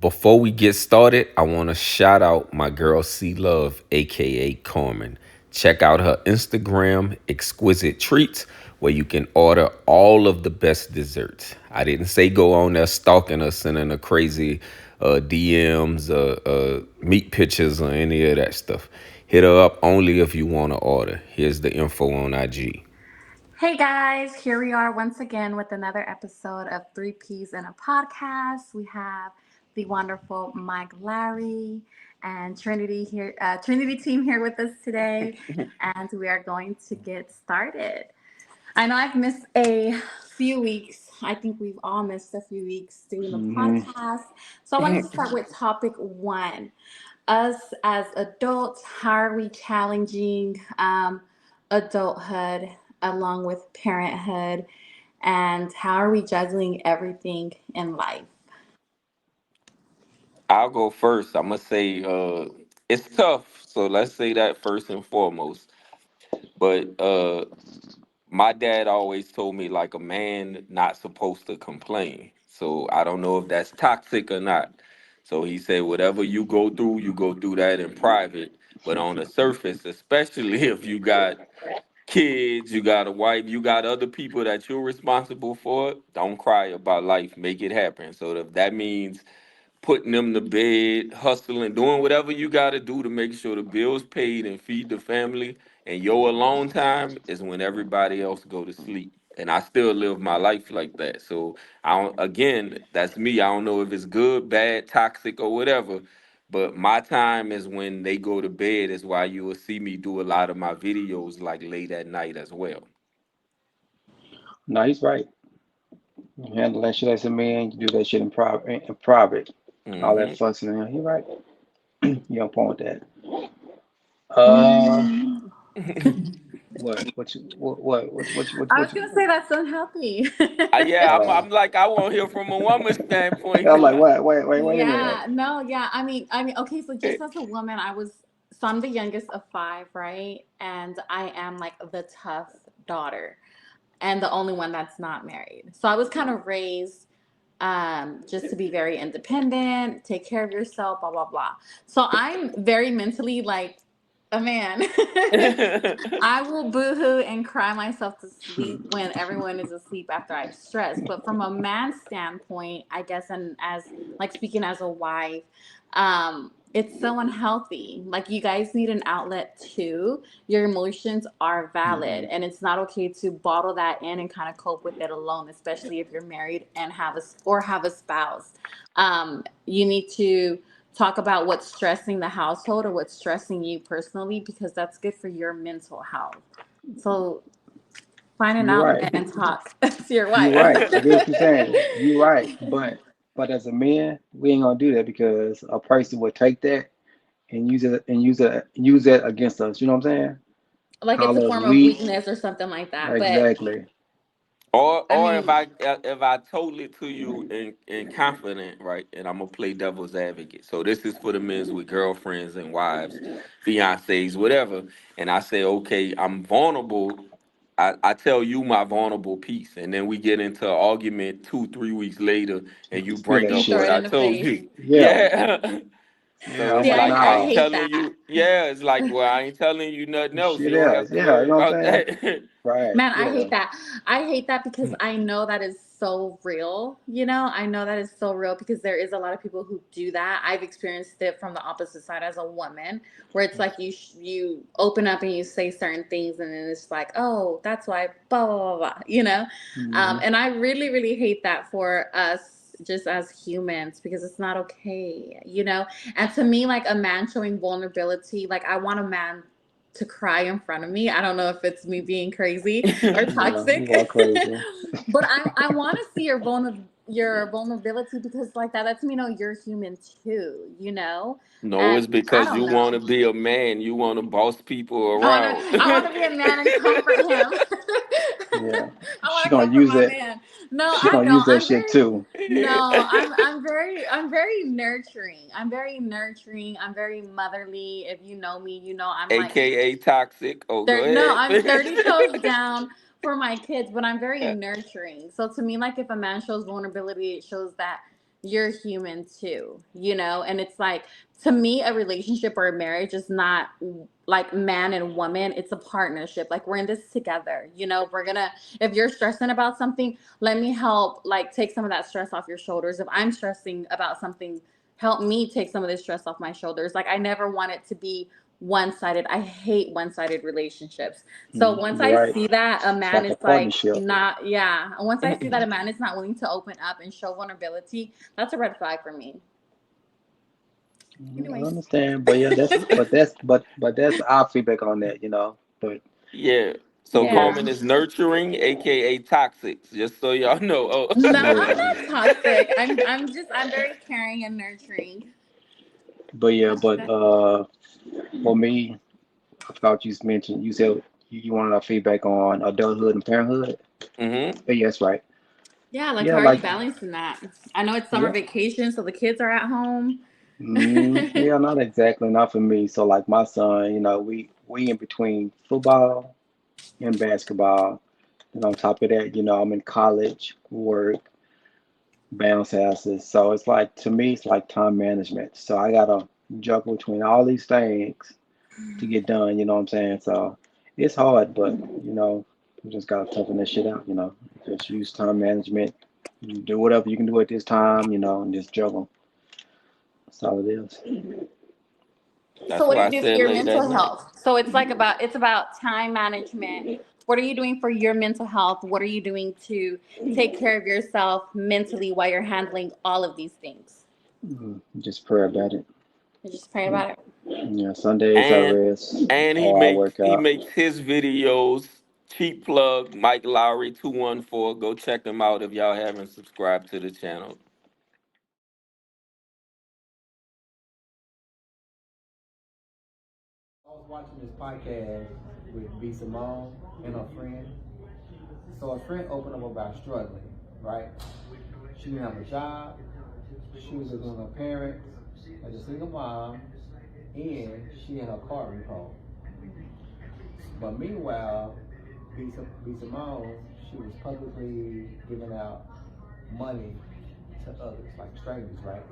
Before we get started, I want to shout out my girl C Love, aka Carmen. Check out her Instagram, Exquisite Treats, where you can order all of the best desserts. I didn't say go on there stalking her, sending her crazy DMs, meat pictures, or any of that stuff. Hit her up only if you want to order. Here's the info on IG. Hey guys, here we are once again with another episode of Three Peas in a Podcast. We have the wonderful Mike Larry and Trinity here, Trinity team here with us today, and we are going to get started. I know I've missed a few weeks. I think we've all missed a few weeks doing the Hmm. podcast. So I wanted to start with topic one. Us as adults, how are we challenging adulthood along with parenthood, and how are we juggling everything in life? I'll go first. I'm gonna say it's tough. So let's say that first and foremost. But my dad always told me like a man not supposed to complain. So I don't know if that's toxic or not. So he said whatever you go through that in private. But on the surface, especially if you got kids, you got a wife, you got other people that you're responsible for, don't cry about life. Make it happen. So if that means putting them to bed, hustling, doing whatever you got to do to make sure the bills paid and feed the family. And your alone time is when everybody else go to sleep. And I still live my life like that. So I don't, again, that's me. I don't know if it's good, bad, toxic, or whatever. But my time is when they go to bed. Is why you will see me do a lot of my videos like late at night as well. No, he's right. You handle that shit as a man. You do that shit in private. In private, all that Hmm. fussing. He's right. You on point with that. Uh, Mm, what? What? I was gonna say that's unhealthy. Yeah, Uh, I'm like I won't hear from a woman's standpoint. I'm like, what? Wait a minute. Yeah, no, yeah. I mean, okay, so just as a woman, so I'm the youngest of five, right? And I am like the tough daughter and the only one that's not married. So I was kind of raised just to be very independent, take care of yourself, blah, blah, blah. So I'm very mentally like a man. I will boohoo and cry myself to sleep when everyone is asleep after I've stressed. But from a man's standpoint, I guess, and as like speaking as a wife, it's so unhealthy. Like you guys need an outlet too. Your emotions are valid, Mhm. and it's not okay to bottle that in and kind of cope with it alone, especially if you're married and have a spouse. You need to talk about what's stressing the household or what's stressing you personally because that's good for your mental health. So find an You're right. outlet and talk to your You're wife. right. I get what you're saying. You're right. But as a man, we ain't gonna do that because a person would take that and use that against us. You know what I'm saying? Like it's a Call us form of weak. weakness or something like that. But Exactly. I Or mean, if I told it to you in confident, right, and I'm gonna play devil's advocate. So this is for the men with girlfriends and wives, fiancés, whatever. And I say, okay, I'm vulnerable. I tell you my vulnerable piece, and then we get into an argument 2, 3 weeks later, and you Still bring ain't you up throw what it shit. I in the told face. you. Yeah. Yeah. Yeah. So I'm it's See, like, like I I ain't no. hate telling that. you. Yeah, it's like well, I ain't telling you nothing else. Shit You don't else. have to Yeah. You worry know what I'm about saying? that. Right. Man, I Yeah. hate that. I hate that because I know that is so real. You know, I know that is so real because there is a lot of people who do that. I've experienced it from the opposite side as a woman, where it's like you open up and you say certain things, and then it's like, oh, that's why, blah blah blah blah. You know, Hmm. and I really really hate that for us just as humans because it's not okay. You know, and to me, like a man showing vulnerability, like I want a man to cry in front of me. I don't know if it's me being crazy or Yeah. You toxic. are crazy. But I want to see your vulnerability because like that lets me know you're human too, you know? No, And it's I because you don't want know. to be a man. You want to boss people around. I want to be a man and comfort him. Yeah. I She want to gonna comfort use my that. man. No, She I gonna don't. use that shit too. No, I'm very nurturing. I'm very nurturing. I'm very motherly. If you know me, you know I'm like AKA toxic. Oh, go No, ahead. I'm 30 toes down for my kids, but I'm very nurturing. So to me, like if a man shows vulnerability, it shows that you're human too, you know? And it's like, to me, a relationship or a marriage is not like man and woman, it's a partnership. Like, we're in this together, you know? We're gonna, if you're stressing about something, let me help, like, take some of that stress off your shoulders. If I'm stressing about something, help me take some of this stress off my shoulders. Like, I never want it to be one-sided. I hate one-sided relationships. So once You're I right. see that a It's man like a is like partnership. not, yeah, once I see that a man is not willing to open up and show vulnerability, that's a red flag for me. I Anyways. understand, but yeah, but that's our feedback on that, you know. But Yeah. So yeah, Yeah. Carmen is nurturing, aka toxic. Just so y'all know. Oh. No, I'm yeah, not toxic. I'm very caring and nurturing. but yeah, That's but it. for me, I forgot you mentioned. You said you wanted our feedback on adulthood and parenthood. Hmm. Yes, right. Yeah, like, Yeah, how are you like balancing that? I know it's summer yeah. vacation, so the kids are at home. Yeah, not exactly, not for me. So like my son, you know, we in between football and basketball, and on top of that, you know, I'm in college, work, bounce houses. So it's like to me, it's like time management. So I gotta juggle between all these things to get done. You know what I'm saying? So it's hard, but you know, you just gotta toughen that shit out. You know, just use time management. You do whatever you can do at this time. You know, and just juggle. That's all it is. So That's what do why you I do for said your late at mental night. health? So it's about time management. What are you doing for your mental health? What are you doing to take care of yourself mentally while you're handling all of these things? Just pray about it. You just pray about it. Yeah, Sundays I And rest he or I makes work out. his videos. Cheap plug, Mike Lowry 214. Go check him out if y'all haven't subscribed to the channel. I was watching this podcast with B. Simone and her friend. So a friend opened up about struggling, right? She didn't have a job. She was living with her parents as a single mom, and she had her car repoed. But meanwhile, B. Simone, she was publicly giving out money to others, like strangers, right?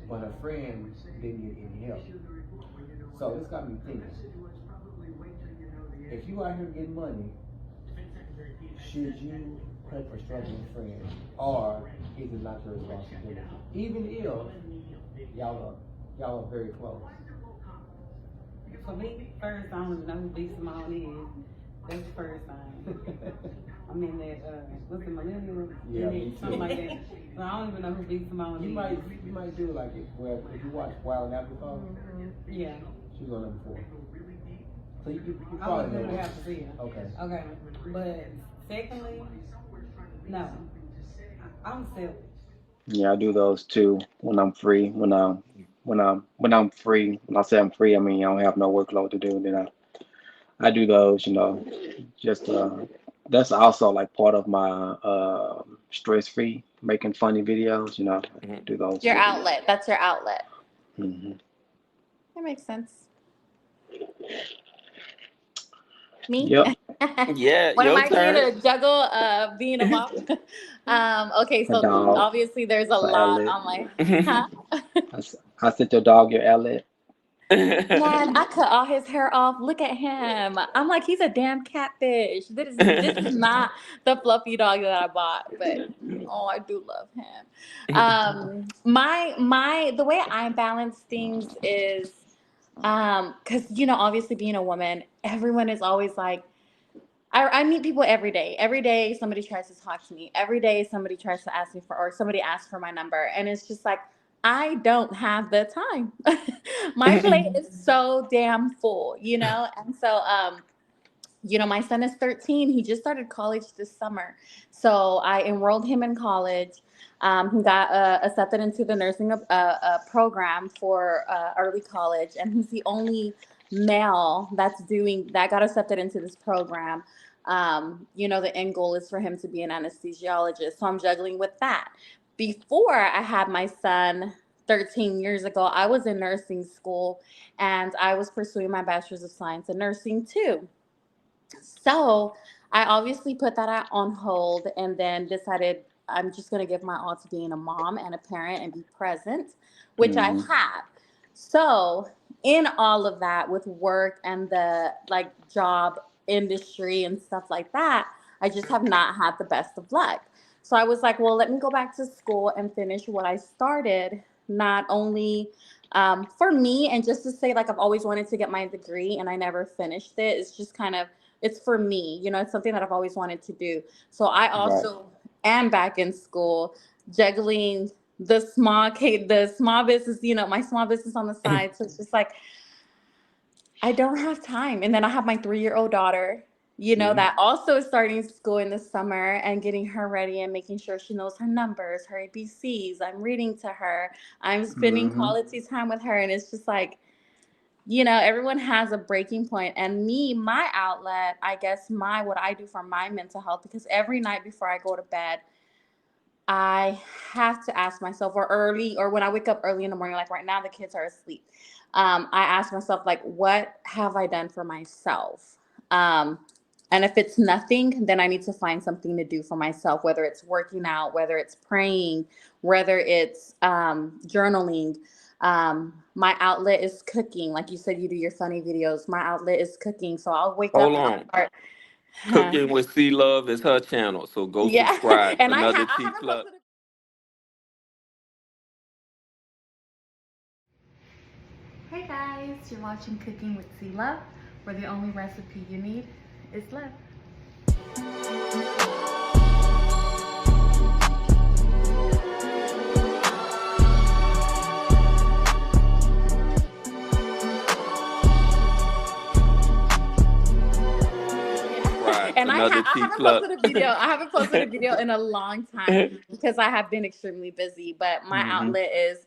But her friend didn't get any help. So this got me thinking: if you out here getting money, should you help a struggling friend, or is it not your responsibility? Even if y'all are very close. For me, first, I don't even know who B. Simone is. That's the first thing. I'm in that, what's the millennial? Yeah, me Something too. like that. So I don't even know who B. Simone You is. might do like it. Well, if you watch Wild and Out before, Yeah. she was on number 4. So you I would probably know really it. have to see her. Okay. Okay. But secondly, no. I'm selfish. Yeah, I do those too when I'm free. When I'm free. When I say I'm free, I mean I don't have no workload to do. Then I do those. You know, just that's also like part of my stress free making funny videos. You know, I Mhm. do those Your too. outlet. That's your outlet. Hmm. That makes sense. Me? Yep, Yeah, What am your I doing turn. to juggle being a mom? Okay, a so dog obviously there's a for lot outlet. on my, huh? I sent your dog your outlet. Man, I cut all his hair off. Look at him. I'm like, he's a damn catfish. This is not the fluffy dog that I bought, but oh, I do love him. My the way I balance things is because obviously being a woman, everyone is always like, I meet people every day. Every day somebody tries to talk to me. Every day somebody tries to ask me for, or somebody asks for my number. And it's just like, I don't have the time. My plate is so damn full, And so, my son is 13. He just started college this summer. So I enrolled him in college. He got accepted into the nursing program for early college. And he's the only male that got accepted into this program. The end goal is for him to be an anesthesiologist. So I'm juggling with that. Before I had my son 13 years ago, I was in nursing school and I was pursuing my bachelor's of science in nursing too. So I obviously put that out on hold and then decided I'm just going to give my all to being a mom and a parent and be present, which I Hmm. have. So, in all of that with work and the like job industry and stuff like that, I just have not had the best of luck. So I was like, well, let me go back to school and finish what I started, not only for me, and just to say, like, I've always wanted to get my degree and I never finished it. It's just kind of, it's for me, it's something that I've always wanted to do. So I Right. also am back in school, juggling the small business, my small business on the side. So it's just like, I don't have time. And then I have my 3-year-old daughter, Hmm. that also is starting school in the summer and getting her ready and making sure she knows her numbers, her ABCs. I'm reading to her. I'm spending Hmm. quality time with her. And it's just like, everyone has a breaking point. And me, my outlet, I guess what I do for my mental health, because every night before I go to bed, I have to ask myself, or when I wake up early in the morning, like right now, the kids are asleep. I ask myself, like, what have I done for myself? Um, and if it's nothing, then I need to find something to do for myself, whether it's working out, whether it's praying, whether it's journaling. My outlet is cooking. Like you said, you do your funny videos. My outlet is cooking. So I'll wake up Hold and I'll on. start. Cooking with C Love is her channel, so go Yeah. subscribe. And Another I cheap haven't plug. posted. Hey guys, you're watching Cooking with C Love, where the only recipe you need is love. Subscribe. And Another I cheap haven't plug. posted a video. I haven't posted a video in a long time because I have been extremely busy. But my Hmm. outlet is,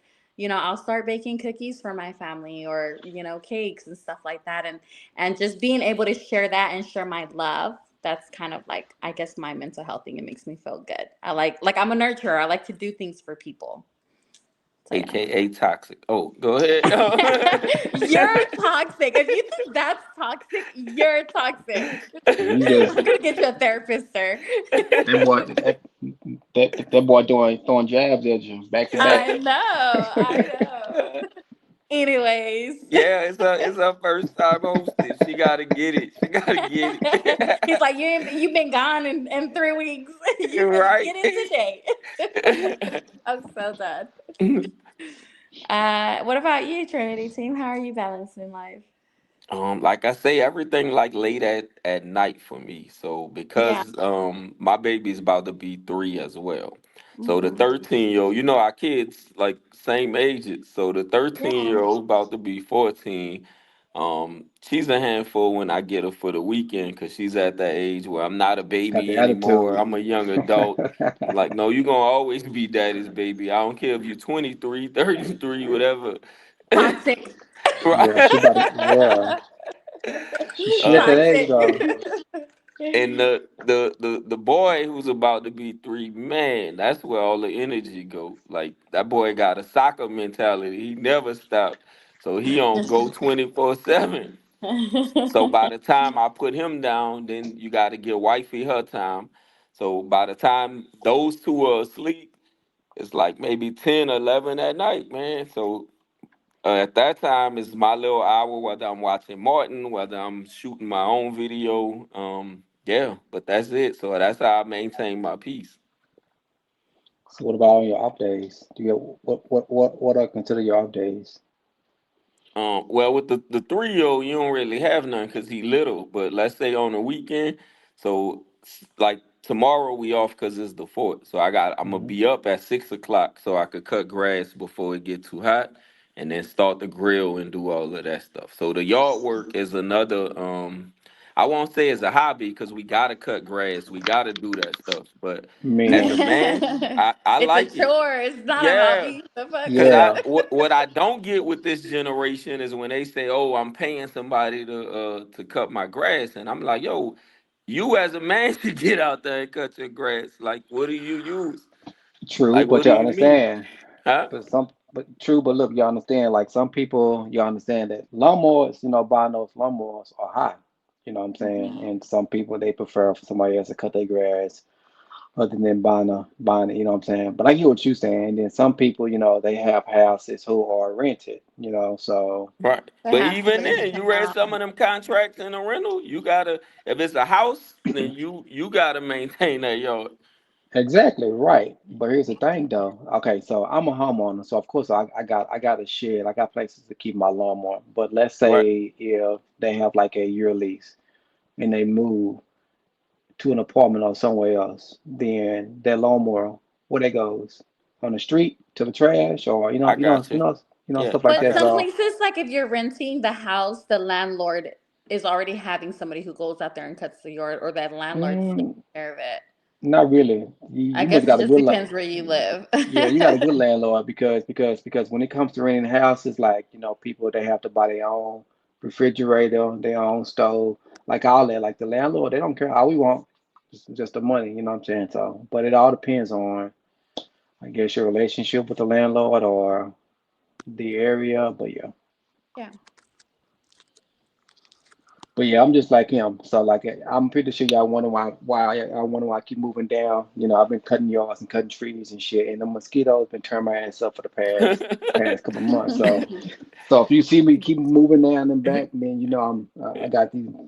I'll start baking cookies for my family, or cakes and stuff like that, and just being able to share that and share my love. That's kind of like, I guess, my mental health thing. It makes me feel good. I like I'm a nurturer. I like to do things for people. So yeah. AKA toxic. Oh, go ahead. You're toxic. If you think that's toxic, you're toxic. You just I'm gonna get you a therapist, sir. that boy that boy doing throwing jabs at you back to back. I know, I know. Anyways, Yeah, it's her first time hosting. She gotta get it. She gotta get he's it. like, you've been gone in 3 weeks. You better Right. get it today. I'm so done. What about you, Trinity team? How are you balancing life? Like I say, everything like late at night for me. So Yeah. because my baby's about to be 3 as well. So the Hmm. 13-year-old, our kids like same ages. So the Yeah. 13-year-old about to be 14. She's a handful when I get her for the weekend because she's at that age where I'm not a Got the baby anymore. attitude. I'm a young adult. I'm like, no, you're gonna always be daddy's baby. I don't care if you're 23, 33, whatever. Toxic. Yeah, she about to, yeah. She at uh, that age Toxic. though. And the boy who's about to be 3, man, that's where all the energy go. Like that boy got a soccer mentality. He never stopped. So he on go 24/7. So by the time I put him down, then you got to give wifey her time. So by the time those two are asleep, it's like maybe 10, 11 at night, man. So at that time, it's my little hour, whether I'm watching Martin, whether I'm shooting my own video. Yeah, but that's it. So that's how I maintain my peace. So what about on your off days? Do you what are considered your off days? Well, with the 3-year-old, you don't really have none because he little. But let's say on the weekend, so like tomorrow we off because it's the 4th. So I'm gonna Hmm. be up at 6 o'clock so I could cut grass before it get too hot, and then start the grill and do all of that stuff. So the yard work is another. I won't say it's a hobby because we gotta cut grass, we gotta do that stuff. But as a Man, man, I It's a like it. chore. It's not a Yeah. hobby. The fuck? Cause yeah, what I don't get with this generation is when they say, "Oh, I'm paying somebody to cut my grass," and I'm like, "Yo, you as a man should get out there and cut your grass. Like, what do you use? true, Like, what but do you you mean, understand. huh?" But true, but look, you understand. Like some people, you understand that lawnmowers, buying those lawnmowers are high. You know what I'm saying? Mhm. And some people they prefer for somebody else to cut their grass other than buying it, you know what I'm saying? But I get what you're saying. And then some people, they have houses who are rented, so Right. They But have even space then, to you read have. some of them contracts in a rental, you gotta, if it's a house, then you gotta maintain that yard. exactly right. But here's the thing though. Okay, so I'm a homeowner, so of course I got a shed, I got places to keep my lawnmower. But let's Right. say if they have like a year lease and they move to an apartment or somewhere else, then that lawnmower, where they goes? On the street to the trash, or I got you. Yeah, stuff like I But that. some got you. So places, like if you're renting the house, the landlord is already having somebody who goes out there and cuts the yard, or that landlord's taking mm, care of it. not really. You I must guess it got a just good depends where you live. yeah, you got a good landlord because when it comes to renting houses, like people they have to buy their own refrigerator, their own stove, like all that. Like the landlord, they don't care. All we want just the money. You know what I'm saying? So, but it all depends on, I guess, your relationship with the landlord or the area. Yeah. But yeah, I'm just like him. So like I'm pretty sure y'all wonder why I wonder why I keep moving down. I've been cutting yards and cutting trees and shit, and the mosquitoes been turning my ass up for the past couple months. So if you see me keep moving down and back, then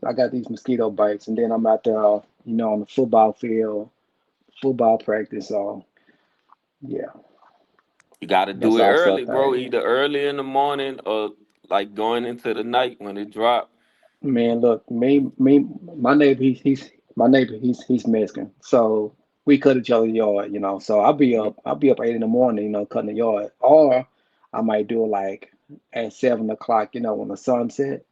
I got these mosquito bites, and then I'm out there, on the football field, football practice. So yeah, You gotta that's do it also a early, bro. thing. Either early in the morning or like going into the night when it drop. Man, look, my neighbor, he's Mexican, so we cut each other's yard, So I'll be up 8 in the morning, cutting the yard, or I might do it like at 7 o'clock, when the sun set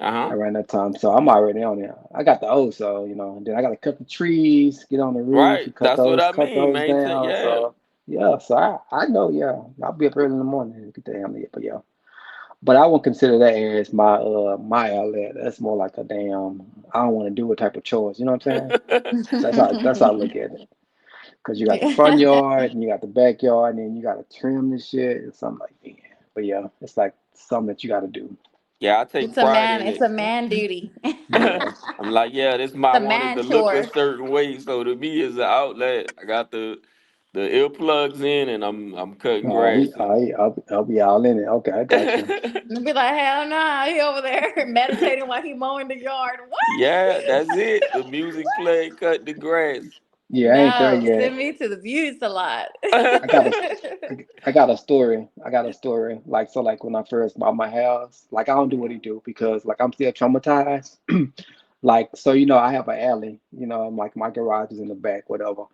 Uh-huh. around that time. So I'm already on there. I got the O, so then I got to cut the trees, get on the roof, Right. and cut That's what those I cut mean. those Maintain. down. Yeah. So yeah, so I know, yeah, I'll be up early in the morning to get the hammer, but yeah. But I won't consider that as my outlet. That's more like a damn I don't want to do a type of chores. You know what I'm saying? That's how I look at it. Cause you got the front Yeah. yard and you got the backyard and then you got to trim this shit and something like that. But yeah, it's like something that you got to do. Yeah, I take It's a pride man. in It's it. a man duty. Yeah, I'm like, yeah, this my The wanted man to look a chore. certain way. So to me it's an outlet. I got the earplugs in and I'm cutting grass. I'll be all in it. Okay, I got you. And be like, hell nah, he over there meditating while he mowing the yard. What? Yeah, that's it. The music play, cut the grass. Yeah, I ain't there No, yet. send me to the beauty salon. I got a I got a story. I got a story. Like so, like when I first bought my house, like I don't do what he do because like I'm still traumatized. Like so, I have an alley. Like my garage is in the back, whatever.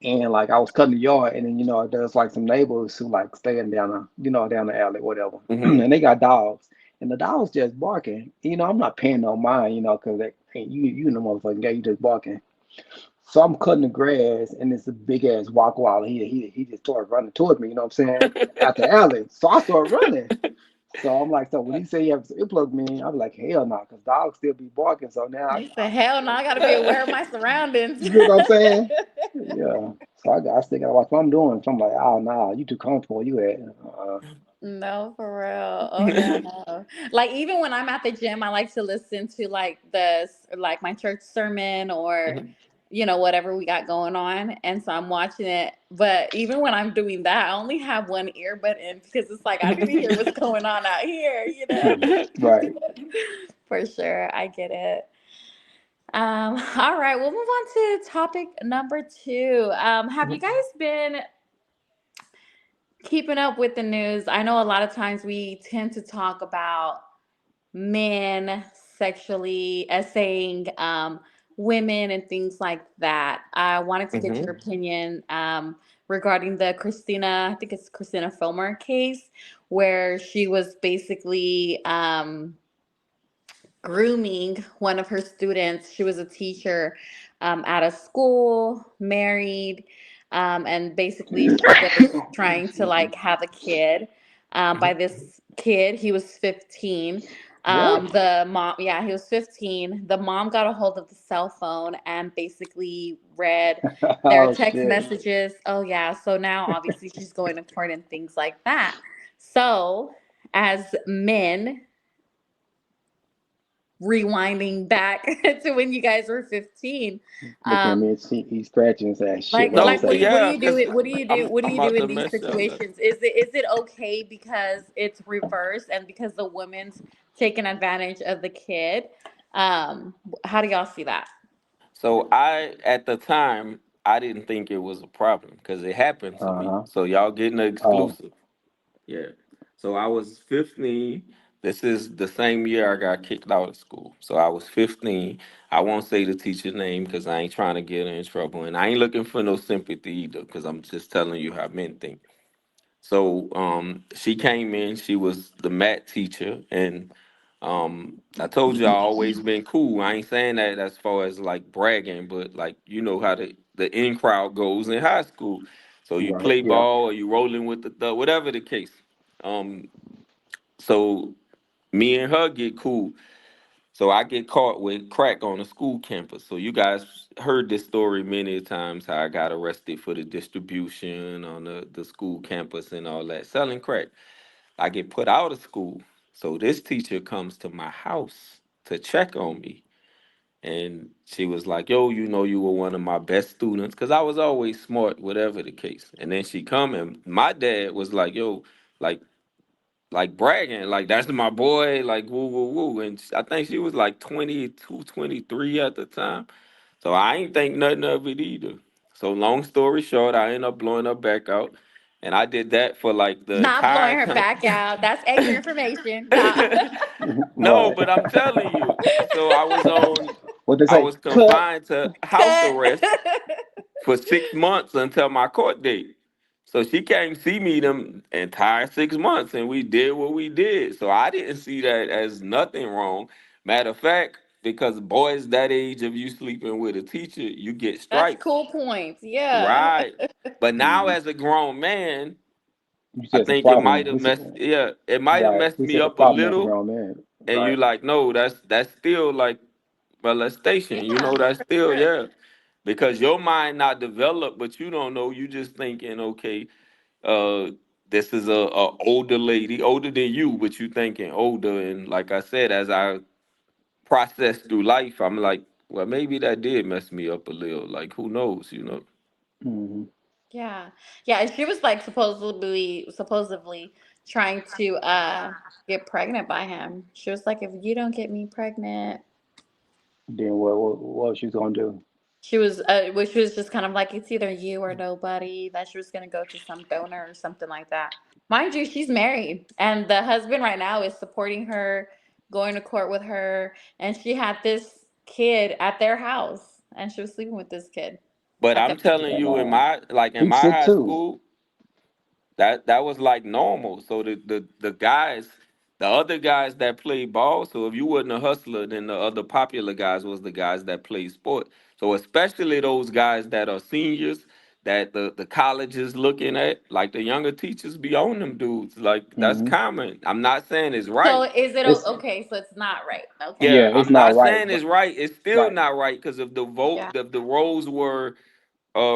And like I was cutting the yard, and then there's like some neighbors who like staying down the alley, whatever. Hmm. And they got dogs, and the dogs just barking. I'm not paying no mind, because you the motherfucking guy, you just barking. So I'm cutting the grass, and it's a big ass walk wall. He just started running towards me. You know what I'm saying? Out the alley. So I started running. So I'm like, so when he say he has to earplug me, I'm like, hell no, because dogs still be barking. So now He said, hell no, I gotta be aware of my surroundings. you get what I'm saying? Yeah. So I still gotta watch what I'm doing. So I'm like, oh no, you too comfortable. You at No, for real. Oh hell no. Like even when I'm at the gym, I like to listen to like my church sermon or whatever we got going on. And so I'm watching it. But even when I'm doing that, I only have one earbud in because it's like I need to hear what's going on out here. right. For sure. I get it. All right, we'll move on to topic number two. Have you guys been keeping up with the news? I know a lot of times we tend to talk about men sexually essaying women and things like that. I wanted to get your Hmm. opinion regarding the Christina, I think it's Christina Filmer case, where she was basically grooming one of her students. She was a teacher at a school, married, and basically she was trying to Excuse me. like have a kid by this kid. He was 15. What? The mom, yeah, he was 15. The mom got a hold of the cell phone and basically read their Oh text shit. messages. Oh, yeah. So now obviously she's going to court and things like that. So, as men, rewinding back to when you guys were 15. Looking at Um, me and he's scratching and saying, "Shit, like what I'm No, like but what do saying." yeah, you do because it what do you do what do I'm you do about in to these mess y'all up. situations? Is it okay because it's reversed and because the woman's taking advantage of the kid? How do y'all see that? So I, at the time, I didn't think it was a problem because it happened to Uh me. huh. So y'all getting the Oh, exclusive. Yeah. So I was 15. This is the same year I got kicked out of school. So I was 15. I won't say the teacher name because I ain't trying to get her in trouble. And I ain't looking for no sympathy either because I'm just telling you how men think. So she came in, she was the math teacher, and I told you I always been cool. I ain't saying that as far as like bragging, but like you know how the in crowd goes in high school. So you right. play Yeah. ball or you rolling with the thug, whatever the case. Um so me and her get cool. So I get caught with crack on a school campus. So you guys heard this story many times how I got arrested for the distribution on the school campus and all that, selling crack. I get put out of school. So this teacher comes to my house to check on me. And she was like, yo, you know, you were one of my best students. Cause I was always smart, whatever the case. And then she come and my dad was like, yo, like bragging, like that's my boy, like woo woo woo. And I think she was like 22, 23 at the time. So I ain't think nothing of it either. So long story short, I ended up blowing her back out. And I did that for like the Not blowing entire her time. back out. That's extra information. Nah. No, Right. but I'm telling you. So What they I say? was Cut. confined to house Cut. arrest for 6 months until my court date. So she came see me them entire 6 months and we did what we did. So I didn't see that as nothing wrong. Matter of fact, because boys that age of you sleeping with a teacher, you get That's stripes. cool points. Yeah. Right. But now Mhm. as a grown man, You I said it's a think it problem. might have It's a, messed yeah, it might have right. messed He me said a up a problem as a little. grown man. And you Right. like, no, that's still like molestation. You Yeah, know, that's for still, sure. yeah. Because your mind not developed, but you don't know. You just thinking, okay, uh, this is a older lady, older than you, but you thinking older. And like I said, as I process through life, I'm like, well, maybe that did mess me up a little. Like, who knows, you know? Hmm. Yeah. Yeah, and she was like supposedly trying to get pregnant by him. She was like, if you don't get me pregnant, Then what she was gonna do? which was just kind of like it's either you or nobody, that she was gonna go to some donor or something like that. Mind you, she's married, and the husband right now is supporting her, going to court with her, and she had this kid at their house, and she was sleeping with this kid But at the. I'm telling And you, in he's my sick high too. school, that was like normal. So the guys, the other guys that played ball. So if you wasn't a hustler, then the other popular guys was the guys that played sport. So especially those guys that are seniors that the college is looking at, like the younger teachers be on them dudes. Like that's Hmm. common. I'm not saying it's So right. is it It's okay? So it's not right. Okay. Yeah, yeah, it's I'm not not right, saying but it's right. It's still right. not right because if the Yeah, vote, if the roles were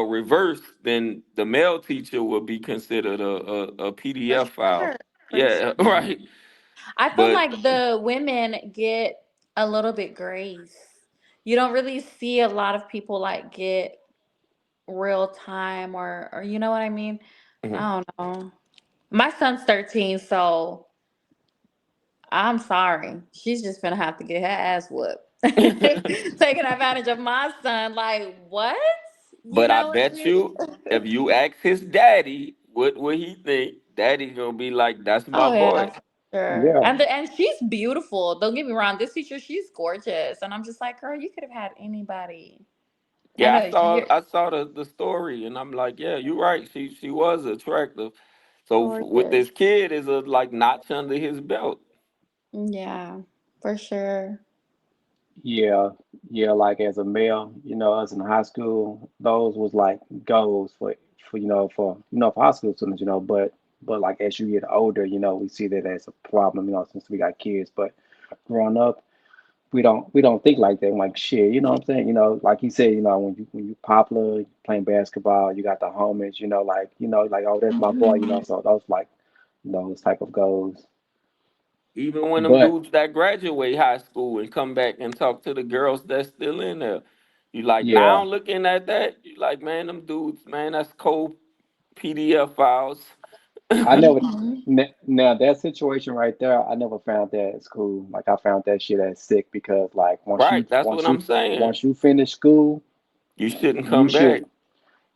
reversed, then the male teacher would be considered a for PDF file. sure. For sure. Yeah, Hmm. right. I feel But like the women get a little bit grace. You don't really see a lot of people like get real time or you know what I mean? mhm. I don't know. My son's 13, so I'm sorry. She's just gonna have to get her ass whooped. Taking advantage of my son, like what? You but I know what I bet mean? you if you ask his daddy, what would he think? Daddy gonna be like, "That's my Oh yeah, boy." for sure. Yeah. And she's beautiful. Don't get me wrong. This teacher, she's gorgeous, and I'm just like, girl, you could have had anybody. I Yeah, know you're I saw the story, and I'm like, yeah, you're right. She was attractive. So with gorgeous. this kid is a like notch under his belt. Yeah, for sure. Yeah, yeah, like as a male, us in high school, those was like goals for for high school students, but like as you get older, we see that as a problem, since we got kids. But growing up, we don't think like that. Like shit, you know what I'm saying? Like you said, when you popular, you playing basketball, you got the homies, like oh that's my boy, Mhm. so those like those type of goals. Even when them But dudes that graduate high school and come back and talk to the girls that's still in there, you like yeah, now looking at that, you like, man, them dudes, man, that's cold PDF files. I never. Hmm. Now that situation right there, I never found that at school. Like I found that shit as sick because like Right, that's what I'm saying. once you finish school, You shouldn't you come should back.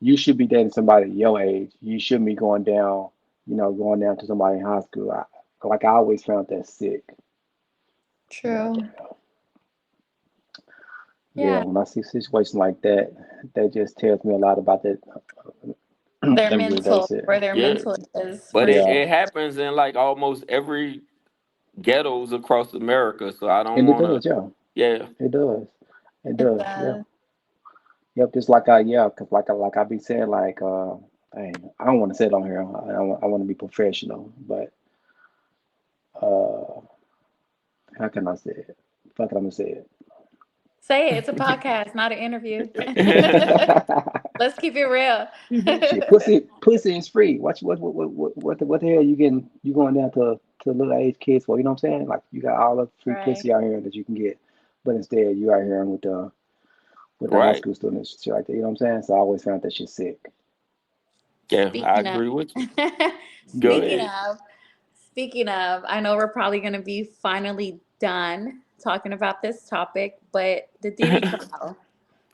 you should be dating somebody your age. You shouldn't be going down, going down to somebody in high school. Like I always found that sick. Yeah, True. yeah. Yeah. When I see situations like that, that just tells me a lot about that. Their That really does mental, it. where their Yeah. mental is But for it, sure. Yeah, it happens in like almost every ghettos across America. So I don't and it wanna does. Yeah, yeah. it does. It It does. Yeah. does. Yep, just yeah, cause like I be saying dang, I don't want to say it on here. I want to be professional, but uh, how can I say it? Fuck it, I'm gonna say Say it. It's a podcast, not an interview. it. Let's keep it real. Shit, pussy is free. What the hell you getting? You going down to little age kids for? You know what I'm saying? Like you got all the free Right. pussy out here that you can get, but instead you out here with the high Right. school students, shit like that. You know what I'm saying? So I always found that shit sick. Yeah, I Speaking of, agree with you. Go speaking ahead. of, speaking of, I know we're probably going to be finally done talking about this topic, but the Diddy trial,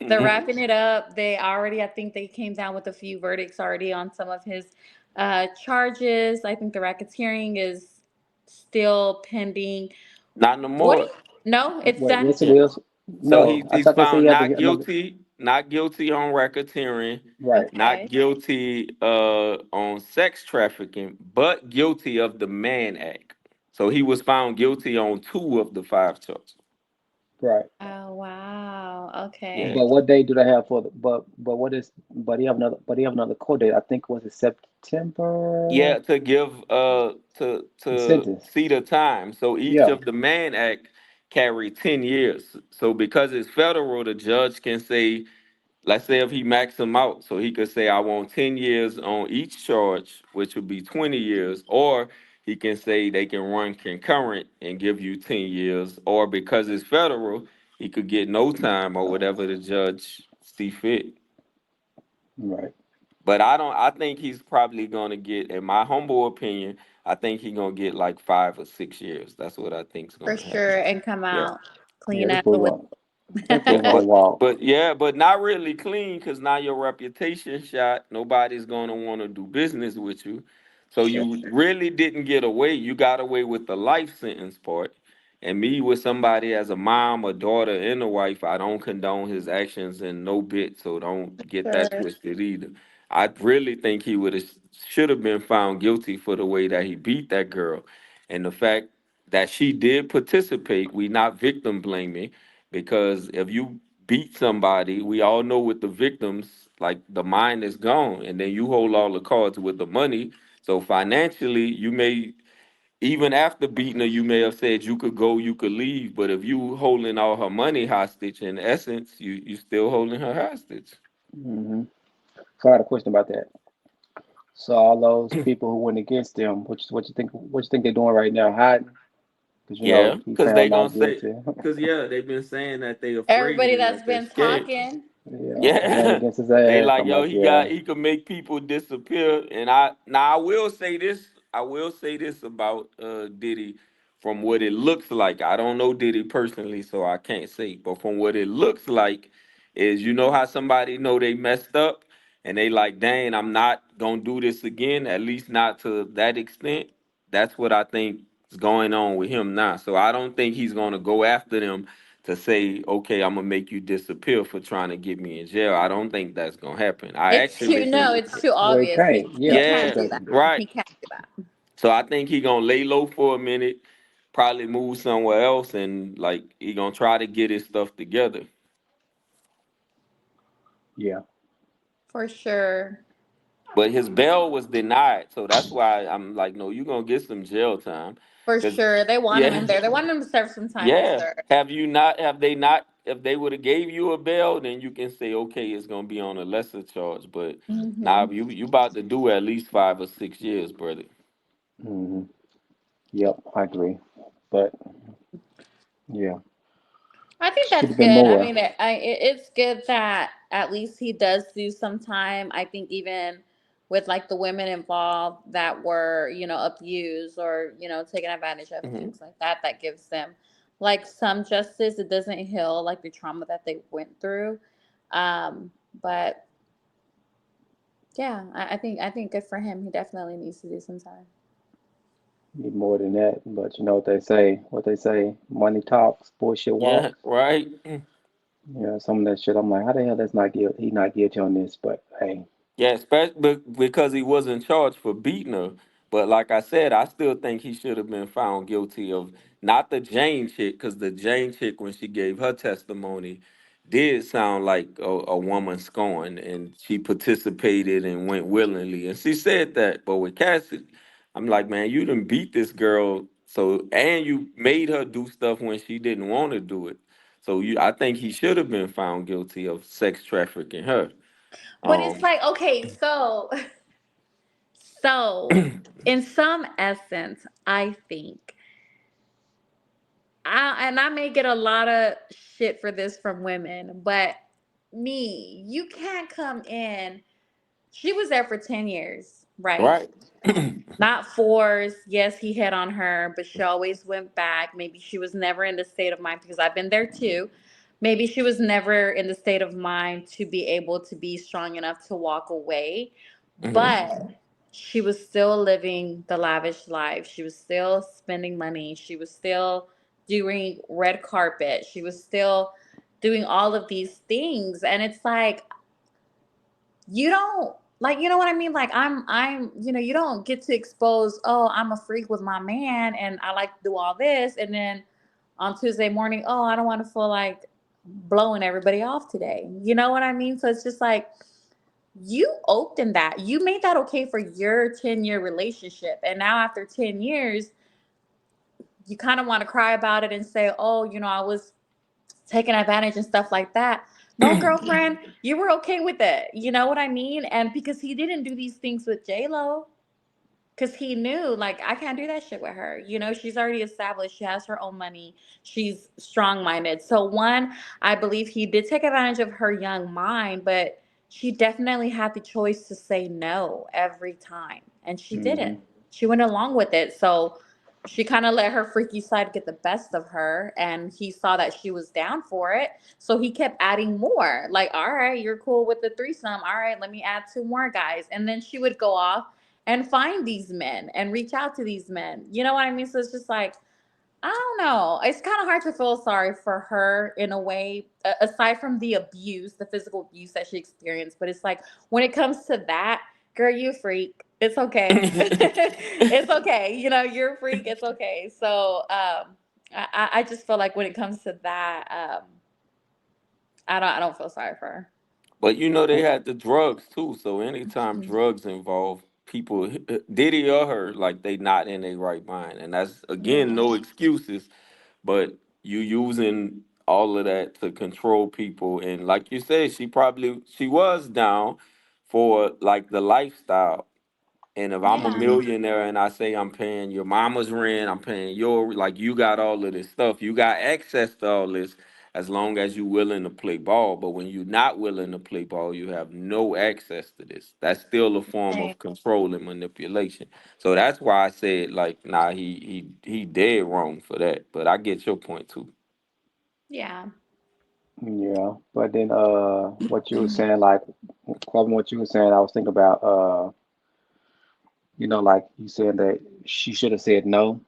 they're Mhm. wrapping it up. They already, I think they came down with a few verdicts already on some of his charges. I think the racketeering is still pending. Not no What? more. No, it's What? done. Yes, it Yeah. is. So No, I he's thought they say he found has not another. guilty, not guilty on racketeering, Right, not Okay. guilty on sex trafficking, but guilty of the Mann Act. So he was found guilty on two of the five charges. right. Oh, wow. Yeah. Okay. But what date do they have for the? But what is? But he have another court date. I think was it September? Yeah, to give The to sentence. see the time. So each Yeah, of the Mann Act carry 10 years. So because it's federal, the judge can say, let's say if he maxed them out, so he could say, I want 10 years on each charge, which would be 20 years, or he can say they can run concurrent and give you 10 years, or because it's federal, he could get no time or whatever the judge see fit. right. But I think he's probably gonna get, in my humble opinion, I think he's gonna get like 5 or 6 years. That's what I think's For gonna sure. happen. And come Yeah. out Yeah, clean as a whistle. this fool Yeah, gonna walk. but yeah, but not really clean because now your reputation shot. Nobody's gonna want to do business with you. So True. you really didn't get away. You got away with the life sentence part. And me with somebody as a mom, a daughter, and a wife, I don't condone his actions in no bit. So don't get that Sure. twisted either. I really think he would have should have been found guilty for the way that he beat that girl, and the fact that she did participate. We not victim blaming because if you beat somebody, we all know with the victims, like the mind is gone, and then you hold all the cards with the money. So financially, you may even after beating her, you may have said you could go, you could leave, but if you holding all her money hostage, in essence, you still holding her hostage. hmm So I got a question about that. So all those people who went against them, what you think? What you think they're doing right now? Hiding? Because Yeah, he because they found gonna not say, guilty. because yeah, they've been saying that they afraid Everybody and that's that they're been scared. talking. Yeah, ran Yeah, against his they ass. like, I'm yo, like, yeah. he could make people disappear. And I now I will say this, I will say this about Diddy from what it looks like. I don't know Diddy personally, so I can't say. But from what it looks like, is you know how somebody know they messed up and they like, dang, I'm not gonna do this again, at least not to that extent. That's what I think is going on with him now. So I don't think he's gonna go after them to say, okay, I'm gonna make you disappear for trying to get me in jail. I don't think that's gonna happen. I It's too actually no, think, it's too Well, he obvious. can't. He Yeah, can't yeah, do that. exactly. right. He can't do that. So I think he gonna lay low for a minute, probably move somewhere else, and like he gonna try to get his stuff together. Yeah. For sure. But his bail was denied, so that's why I'm like, no, you gonna get some jail time, For cause sure. They want him in yeah, there. They want him to serve some time for yeah. sure. Have you not? Have they not? If they would have gave you a bail, then you can say, okay, it's gonna be on a lesser charge. But now Hmm. you about to do at least 5 or 6 years, brother. hmm Yep, I agree. but yeah, I think should that's have been good. I more. mean, it's good that at least he does do some time. I think even with like the women involved that were, abused or, taken advantage of and Mhm. things like that, that gives them like some justice. It doesn't heal like the trauma that they went through. But yeah, I think good for him. He definitely needs to do some time. Need more than that. But you know what they say? What they say? Money talks, bullshit Yeah, walks. right. Yeah, some of that shit. I'm like, how the hell that's not guilty? He not guilty on this, but hey, Yeah, especially because he wasn't charged for beating her. But like I said, I still think he should have been found guilty of not the Jane chick, because the Jane chick, when she gave her testimony, did sound like a woman scorned, and she participated and went willingly, and she said that. But with Cassie, I'm like, man, you done beat this girl, so and you made her do stuff when she didn't want to do it. So I think he should have been found guilty of sex trafficking her. But it's Um, like, okay, so in some essence, I think and I may get a lot of shit for this from women, but you can't come in. She was there for 10 years, right? Right. Not fours. Yes, he hit on her, but she always went back. Maybe she was never in the state of mind because I've been there too. Maybe she was never in the state of mind to be able to be strong enough to walk away, Hmm. but she was still living the lavish life. She was still spending money. She was still doing red carpet. She was still doing all of these things. And it's like, you don't like, you know what I mean? Like you don't get to expose, oh, I'm a freak with my man and I like to do all this. And then on Tuesday morning, oh, I don't want to feel like blowing everybody off today. You know what I mean? So it's just like, you opened that. You made that okay for your 10-year relationship. And now after 10 years, you kind of want to cry about it and say, oh, I was taking advantage and stuff like that. No, girlfriend, you were okay with it. You know what I mean? And because he didn't do these things with J Lo, because he knew, like, I can't do that shit with her. She's already established. She has her own money. She's strong minded. So, one, I believe he did take advantage of her young mind, but she definitely had the choice to say no every time. And she hmm didn't. She went along with it. So, she kind of let her freaky side get the best of her. And he saw that she was down for it. So, he kept adding more. Like, all right, you're cool with the threesome. All right, let me add two more guys. And then she would go off and find these men and reach out to these men. You know what I mean? So it's just like, I don't know. It's kind of hard to feel sorry for her in a way, aside from the abuse, the physical abuse that she experienced. But it's like, when it comes to that, girl, you a freak. It's okay. It's okay. You're a freak. It's okay. So I just feel like when it comes to that, I don't feel sorry for But they had the drugs too. So anytime her. drugs involve people, Diddy or her, like they not in their right mind, and that's again Yeah. no excuses. But you using all of that to control people, and like you said, she was down for like the lifestyle. And if I'm a Yeah. millionaire and I say I'm paying your mama's rent, I'm paying like you got all of this stuff, you got access to all this as long as you're willing to play ball. But when you're not willing to play ball, you have no access to this. That's still a form Right. of control and manipulation. So that's why I said like, nah, he dead wrong for that. But I get your point too. Yeah. yeah. But then what you were saying, like Kwame, what you were saying, I was thinking about like you said that she should have said no.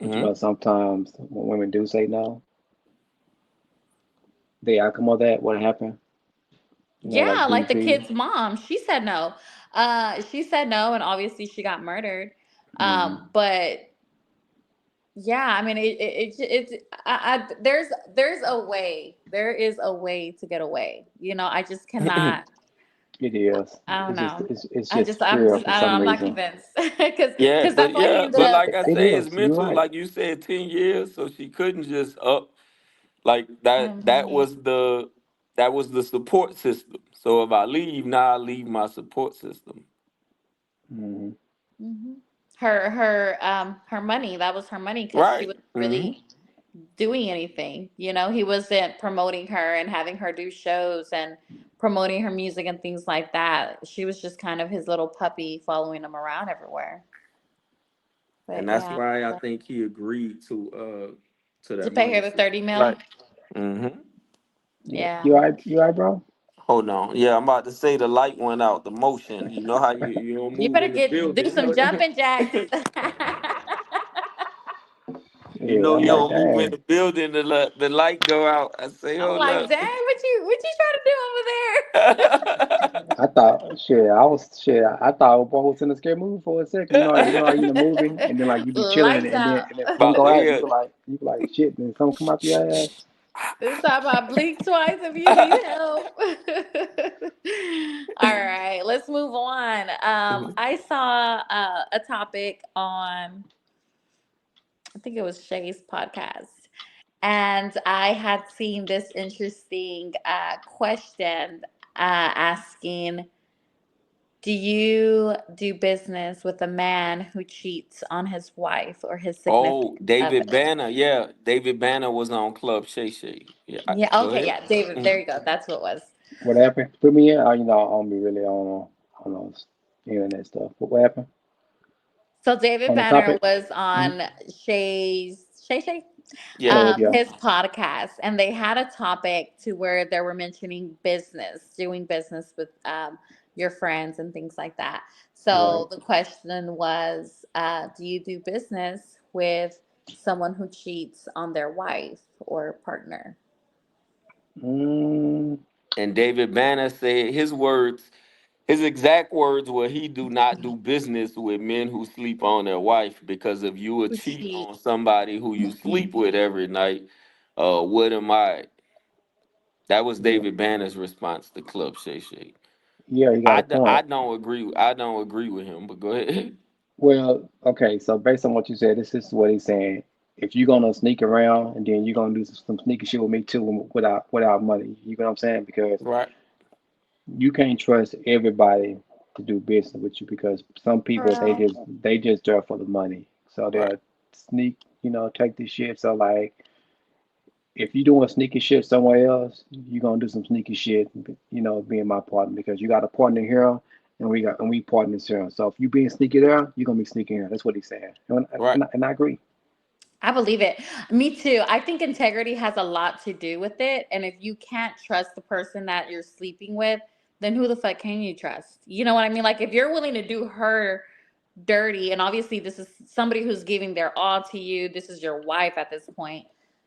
But Hmm. sometimes when women do say no, the outcome of that, what happened? Like Yeah, like the BP. kid's mom. She said no. She said no, and obviously she got murdered. hmm But yeah, I mean, there's a way. There is a way to get away. I just cannot. It is. I don't know. It's just I'm fear just, for I don't know. some I'm not reason. convinced because Yeah, that's why he ended but up. like I It say, it's is. You're mental. right. Like you said, 10 years, so she couldn't just up. Like that that Hmm. was the that was the support system. So if I leave now, I leave my support system. hmm Hmm. her money. That was her money because she Right. wasn't really doing anything. He wasn't promoting her and having her do shows and promoting her music and things like that. She was just kind of his little puppy following him around everywhere. And But that's yeah, why I think he agreed to to that pay her money the shit. 30 mil. Like, mm-hmm. Yeah. Yeah. You all right, bro? Hold on. Yeah, I'm about to say the light went out, the motion. You know how you don't You move better in the do building. some jumping jacks. You Yeah, know I'm you like, don't move in dang. the building, the light go out. I say, I'm hold like, up. dang, what you trying to do over there? I thought shit. I was shit. I thought I was in a scary movie for a second. How you in a movie and then like you be chilling Lights out. and then something About go to out. hear. You be like shit. Then something come out your ass. This time I blink twice if you need help. All right, let's move on. I saw a topic on, I think it was Shay's podcast, and I had seen this interesting question asking, do you do business with a man who cheats on his wife or his Oh, significant other? David Banner. Yeah, David Banner was on Club Shay Shay. Yeah, Yeah, go okay, ahead. yeah, David, there Mhm. you go. That's what it was. What happened? Put me in. I don't be really on internet stuff. What happened So David on the Banner topic? was Mm-hmm. on Shay Yeah. Yeah. his podcast, and they had a topic to where they were mentioning business, doing business with your friends and things like that. Right. So the question was, do you do business with someone who cheats on their wife or partner? Mm, And David Banner said his exact words were he do not do business with men who sleep on their wife because if you would Who cheat cheat? on somebody who you sleep with every night, what am I? That was yeah. David Banner's response to Club Shay Shay. Yeah. You got a I point. don't agree. I don't agree with him. But go ahead. Well, okay. So based on what you said, this is what he's saying. If you're gonna sneak around and then you're gonna do some sneaky shit with me too without money, you know what I'm saying? Because Right. you can't trust everybody to do business with you because some people Bro. they just there for the money. So Right. they'll sneak, take this shit. So like if you're doing sneaky shit somewhere else, you're gonna do some sneaky shit, being my partner because you got a partner here and we partners here. So if you being sneaky there, you're gonna be sneaky here. That's what he's saying. Right. And I agree. I believe it. Me too. I think integrity has a lot to do with it. And if you can't trust the person that you're sleeping with, then who the fuck can you trust? You know what I mean? Like if you're willing to do her dirty, and obviously this is somebody who's giving their all to you, this is your wife at this point.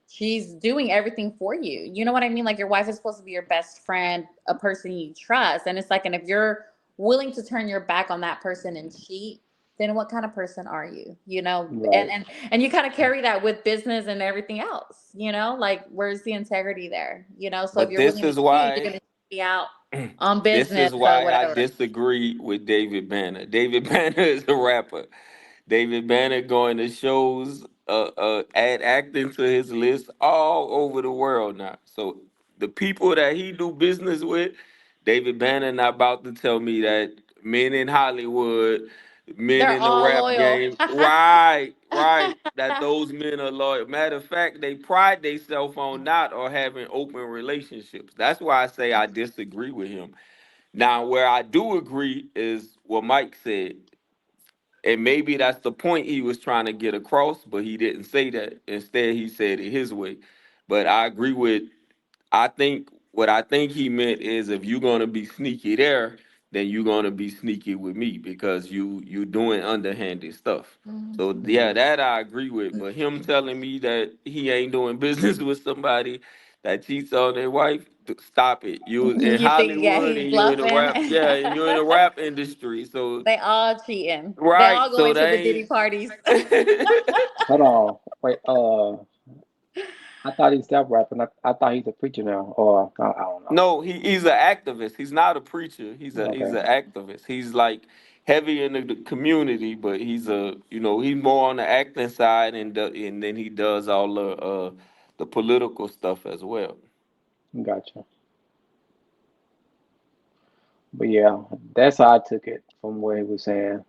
She's doing everything for you. You know what I mean? Like your wife is supposed to be your best friend, a person you trust. And it's like, and if you're willing to turn your back on that person and cheat, then what kind of person are you? Right. And you kind of carry that with business and everything else, like where's the integrity there? So if But you're this willing to is cheat, you're why. gonna cheat me out on This business is or why I whatever. disagree with David Banner. David Banner is a rapper. David Banner going to shows, add acting to his list all over the world now. So the people that he do business with, David Banner not about to tell me that men in Hollywood, men They're in the all rap loyal. game, right, right, that those men are loyal. Matter of fact, they pride themselves on not or having open relationships. That's why I say I disagree with him. Now, where I do agree is what Mike said. And maybe that's the point he was trying to get across, but he didn't say that. Instead, he said it his way. But I agree with, I think what I think he meant is if you're gonna be sneaky there, then you're gonna be sneaky with me because you doing underhanded stuff. So Mhm. yeah, that I agree with. But him telling me that he ain't doing business with somebody that cheats on their wife, stop it. You in You think, yeah, Hollywood he's and you in the bluffing? rap, yeah, and you in the rap industry. So They all cheating. They right, all so going to the they Diddy parties. ain't. Hold on. Wait. I thought he stopped rapping. I thought he's a preacher now, or I don't know. No, he's an activist. He's not a preacher. He's Okay. an activist. He's like heavy in the community, but he's more on the acting side, and then he does all the political stuff as well. Gotcha. But yeah, that's how I took it from what he was saying.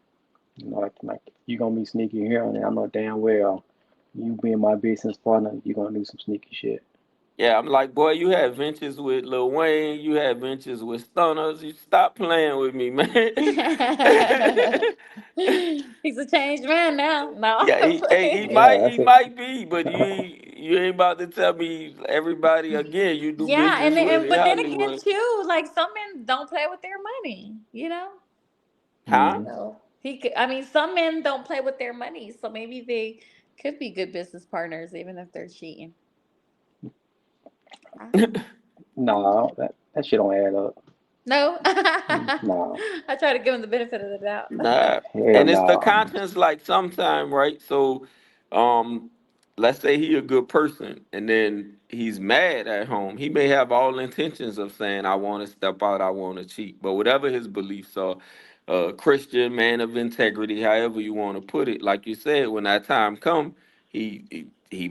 Like you gonna be sneaky here, and I know damn well you being my business partner, you gonna do some sneaky shit. Yeah, I'm like, boy, you had ventures with Lil Wayne, you had ventures with Stunners. You stop playing with me, man. He's a changed man now. No, Yeah, I'm hey, playing. Yeah, he that's it. might be, but you ain't about to tell me everybody again you do Yeah, business with in but then again Hollywood. too, like some men don't play with their money, Huh? Hmm. So he could. I mean, some men don't play with their money, so maybe they could be good business partners even if they're cheating. I don't know. I don't know. No, that shit don't add up. No, No, I try to give him the benefit of the doubt. Nah, hell and it's the no. conscience. Like sometime, right? So, um, let's say he a good person, and then he's mad at home. He may have all intentions of saying, "I want to step out, I want to cheat," but whatever his beliefs are, Christian man of integrity, however you want to put it, like you said, when that time come, he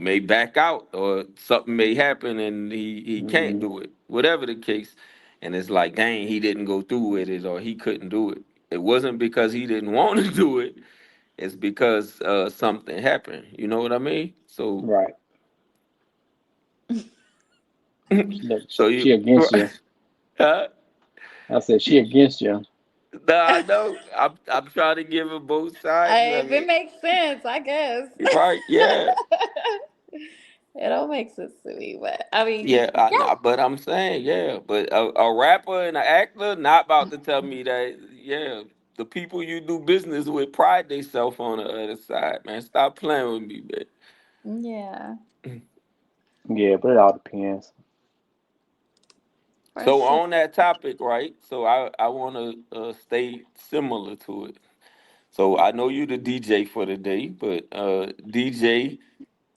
may back out, or something may happen, and he can't Hmm. do it. Whatever the case, and it's like, dang, he didn't go through with it, or he couldn't do it. It wasn't because he didn't want to do it. It's because something happened. You know what I mean? So, Right. Look, so she you, against you. huh? I said she against you. No, I know. I'm trying to give it both sides If of it it. makes sense, I guess. Right? Yeah, It don't make sense to me, but I mean, yeah. But I'm saying, yeah. But a rapper and an actor not about to tell me that. Yeah, the people you do business with pride themselves on the other side, man. Stop playing with me, yeah, man. Yeah, but it all depends. for So sure. on that topic, right? So I want to stay similar to it. So I know you the DJ for the day, but DJ,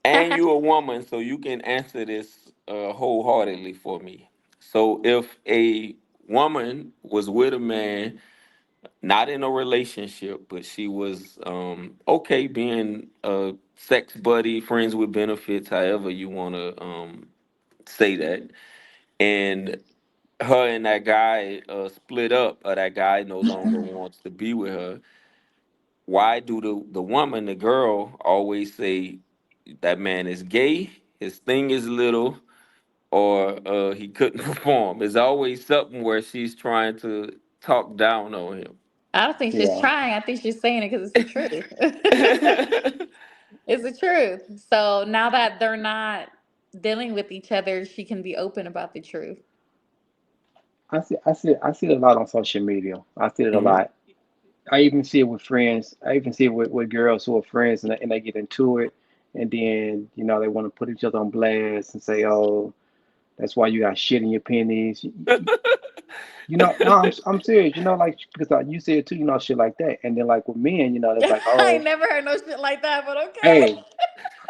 and you a woman, so you can answer this wholeheartedly for me. So if a woman was with a man, not in a relationship, but she was okay being a sex buddy, friends with benefits, however you want to say that, and her and that guy split up, or that guy no longer wants to be with her, why do the woman, the girl, always say that man is gay, his thing is little, or he couldn't perform? There's always something where she's trying to talk down on him. I don't think she's Yeah. trying. I think she's saying it because it's the truth. It's the truth. So now that they're not dealing with each other, she can be open about the truth. I see it a lot on social media. I see it a Mhm. lot. I even see it with friends. I even see it with girls who are friends, and they get into it, and then they want to put each other on blast and say, "Oh, that's why you got shit in your pennies." No, I'm serious. Like because you say it too. Shit like that. And then like with men, it's like, I "Oh, ain't never heard no shit like that, but okay. hey,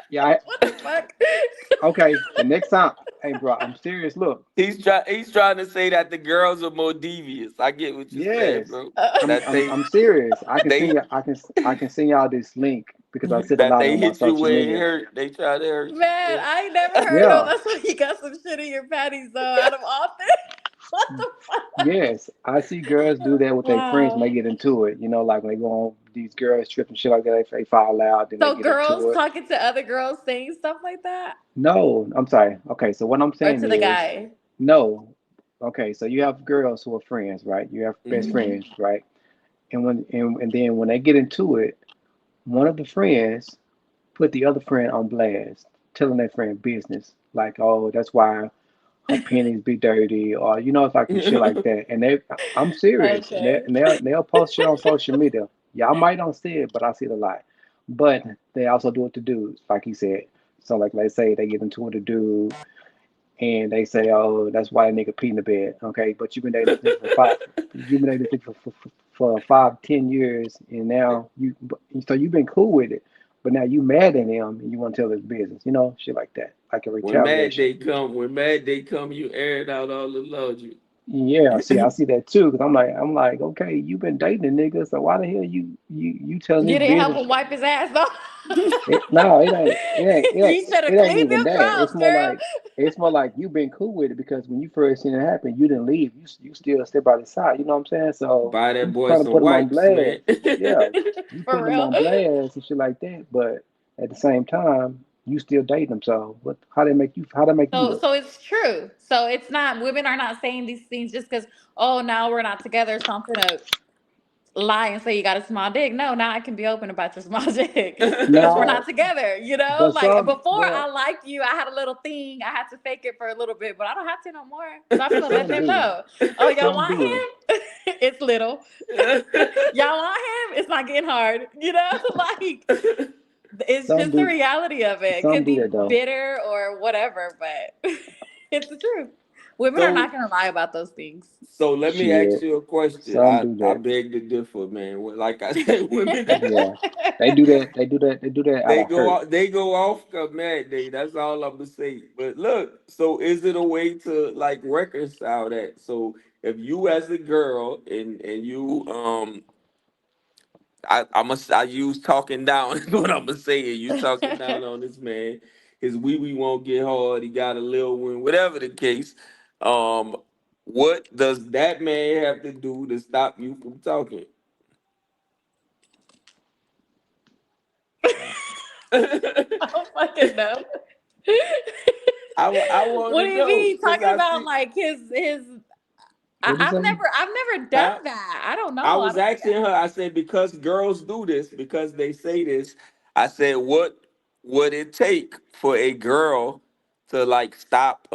yeah, What the fuck? okay." The next time, hey, bro, I'm serious. Look, He's trying to say that the girls are more devious. I get what you're saying, yes, bro. I'm That I'm I'm serious. I can send they you. I can send y'all this link because I said a that lot they on my hit you social where it media. hurt. They try to hurt Man, you. I ain't never heard no. Yeah. That's why you got some shit in your panties, though. Out of all things, what the fuck? Yes, I see girls do that with their friends when they Wow. get into it. Like when they go on these girls trips and shit like that, they fall out, then they So get girls into it. talking to other girls saying stuff like that, No, I'm sorry. Okay, so what I'm or saying to the is, guy? no. Okay, so you have girls who are friends, right? You have best Mhm. Hmm. friends, right? And then when they get into it, one of the friends put the other friend on blast, telling their friend business, like, oh, that's why her panties be dirty, or it's like some shit like that. And I'm serious, and Okay. they'll post shit on social media. Y'all might don't see it, but I see it a lot. But they also do it to dudes, like he said. So like let's say they get into it with a dude, and they say, oh, that's why a nigga pee in the bed. Okay, but you've been dating this nigga for 5, 10 years, and now so you've been cool with it, but now you mad at him and you want to tell his business, shit like that, like a When mad retaliation. they come, you air it out all the laundry. Yeah, see, I see that too. Cause I'm like, okay, you've been dating a nigga, so why the hell you telling You his didn't help business? him wipe his ass though. No, You should have it ain't cleaned even them that. crumbs, girl. It's more like you've been cool with it because when you first seen it happen, you didn't leave. You still stay by the side. You know what I'm saying? So Buy that you boy trying to some put him on wipes, man. blast. Yeah, you For putting him real. on blast and shit like that. But at the same time, you still dating him. So what? How they make you? How they make you So look? so it's true. So it's not, women are not saying these things just because, oh, now we're not together, so I'm gonna lie and say you got a small dick. No, now I can be open about your small dick because we're not No, together. You know, but like some, before but I liked you, I had a little thing. I had to fake it for a little bit, but I don't have to no more. So I'm gonna let some them do. know. Oh, y'all Some want do though. him? It's little. Y'all want him? It's not getting hard. You know, like it's Some just the do. reality of it. It Some could do be that though. bitter or whatever, but it's the truth. Women are so not gonna lie about those things. so let me ask Shit. you a question. Some do I that. beg to differ, man. Like I said, women Yeah. They do that. They do that. They do that out of hurt. they go off command day. That's all I'm gonna say. But look, so is it a way to like reconcile that? So if you as a girl and you I use talking down is what I'm gonna say. You talking down on this man. His wee won't get hard. He got a little one, whatever the case. Um, what does that man have to do to stop you from talking? I don't fucking know. I want What to do you know mean? because Talking I about see, like his What is that? I've never huh? done that. I don't I know. I was don't think asking her. I said because girls do this, because they say this. I said, what would it take for a girl to like stop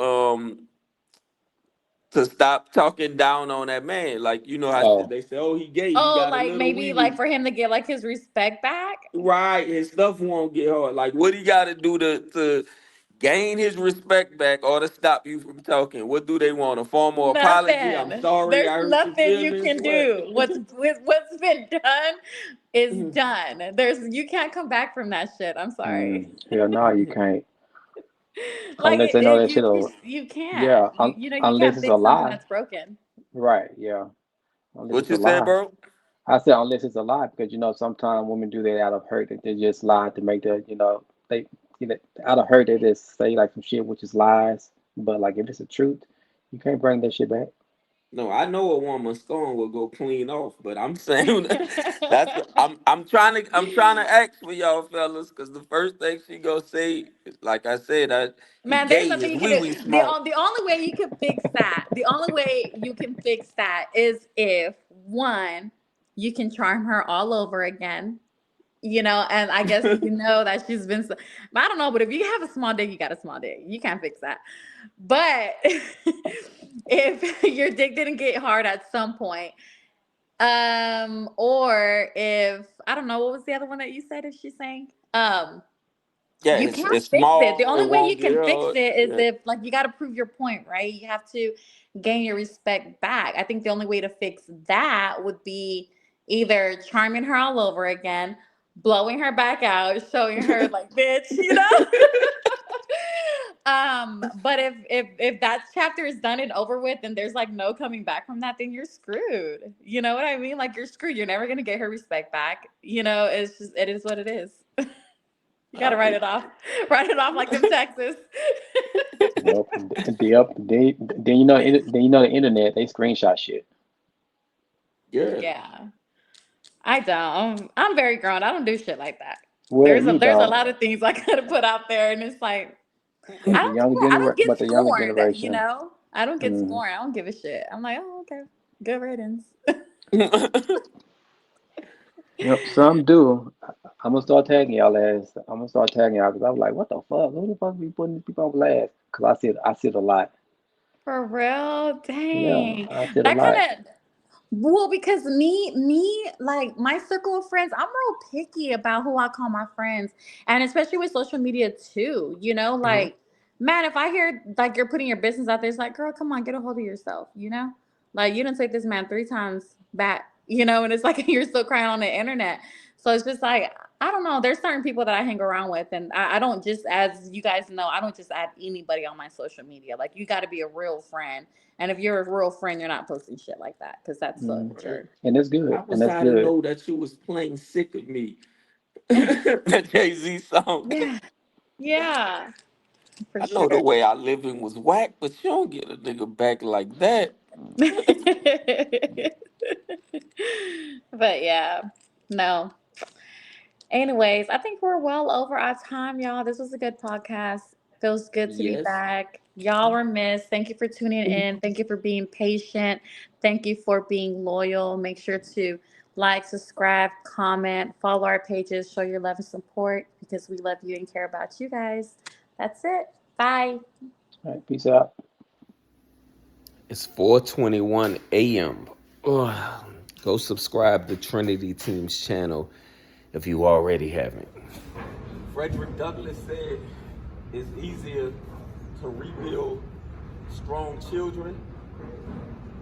talking down on that man? Like you know how Oh, they say, oh he gay, he oh, got a like little wee maybe like wee. for him to get like his respect back. Right, his stuff won't get hard. Like what he got to do to gain his respect back or to stop you from talking? What do they want? A formal apology? I'm Nothing. sorry, There's I hurt your nothing you feelings. can What? do. What's been done is done. There's you can't come back from that shit. I'm sorry. hell no, you can't. Like Unless they know that you shit. you can't. Yeah. You know you Unless can't it's a fix something lie. that's broken. Right. Yeah. Unless What it's a you said, lie. bro? I said unless it's a lie because sometimes women do that out of hurt. They just lie to make the they out of hurt they just say like some shit which is lies. But like if it's the truth, you can't bring that shit back. No, I know a woman stone will go clean off, but I'm saying that's I'm trying to ask for y'all fellas because the first thing she gonna say, like I said, he Man, there's gay, nothing his you can wee do. wee small. The only way you can fix that, the only way you can fix that is if one, you can charm her all over again. You know, and I guess you know that she's been. I don't know, but if you have a small dick, you got a small dick. You can't fix that. But if your dick didn't get hard at some point, or if I don't know, what was the other one that you said? If she's saying, Yeah, you can't it's fix it. The small. It only way you won't can get fix hard. it is Yeah. if, like, you got to prove your point, right? You have to gain your respect back. I think the only way to fix that would be either charming her all over again, blowing her back out, showing her, like, bitch, you know? But if that chapter is done and over with and there's like no coming back from that, then you're screwed. You know what I mean? Like, you're screwed. You're never gonna get her respect back. You know, it's just, it is what it is. You I gotta write feel- it off. Write it off like them taxes. Yep. Then the internet they screenshot shit. yeah. Yeah. I don't. I'm very grown. I don't do shit like that. Well, you There's a don't. lot of things I could have put out there, and it's like But the younger I don't get but the younger scorned, you generation. know? I don't get Mm, scorned. I don't give a shit. I'm like, oh, okay. Good riddance. yep. Some do. I'm gonna start tagging y'all ass. I'm gonna start tagging y'all because I was like, what the fuck? Who the fuck be putting these people on blast? Because I see it a lot. For real? Yeah, Dang. I see it a That lot. kind of, well, because like my circle of friends, I'm real picky about who I call my friends. And especially with social media too, you know, Mhm. like, man, if I hear like you're putting your business out there, it's like, girl, come on, get a hold of yourself, you know? Like, you didn't take this man 3 times back, you know, and it's like you're still crying on the internet. So it's just like, I don't know. There's certain people that I hang around with, and I don't just, as you guys know, I don't just add anybody on my social media. Like, you got to be a real friend, and if you're a real friend, you're not posting shit like that because that's so Mm. Right. immature. And that's I good. And was that's how to good. know that you was playing sick of me. That Jay-Z song. Yeah, yeah, for I know sure. the way I living was whack, but you don't get a nigga back like that. But yeah, no. Anyways, I think we're well over our time, y'all. This was a good podcast. Feels good to be Yes. back. Y'all were missed. Thank you for tuning in. Thank you for being patient. Thank you for being loyal. Make sure to like, subscribe, comment, follow our pages, show your love and support because we love you and care about you guys. That's it. Bye. All right, peace out. It's 4:21 a.m. Ugh. Go subscribe to Trinity Team's channel if you already haven't. Frederick Douglass said it's easier to rebuild strong children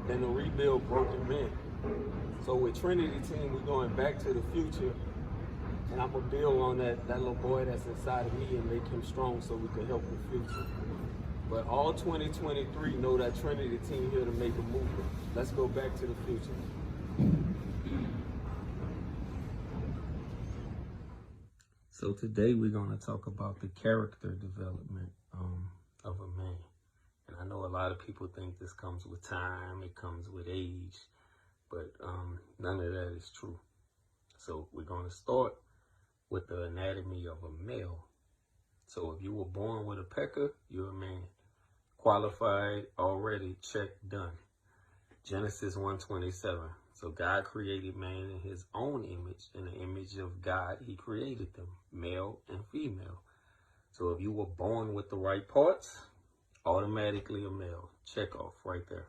than to rebuild broken men. So with Trinity Team, we're going back to the future, and I'm gonna build on that little boy that's inside of me and make him strong so we can help the future. But all 2023 know that Trinity Team here to make a movement. Let's go back to the future. So today we're gonna talk about the character development of a man. And I know a lot of people think this comes with time, it comes with age, but none of that is true. So we're gonna start with the anatomy of a male. So if you were born with a pecker, you're a man. Qualified, already, check, done. Genesis 1:27. So God created man in his own image. In the image of God, he created them, male and female. So if you were born with the right parts, automatically a male. Check off right there.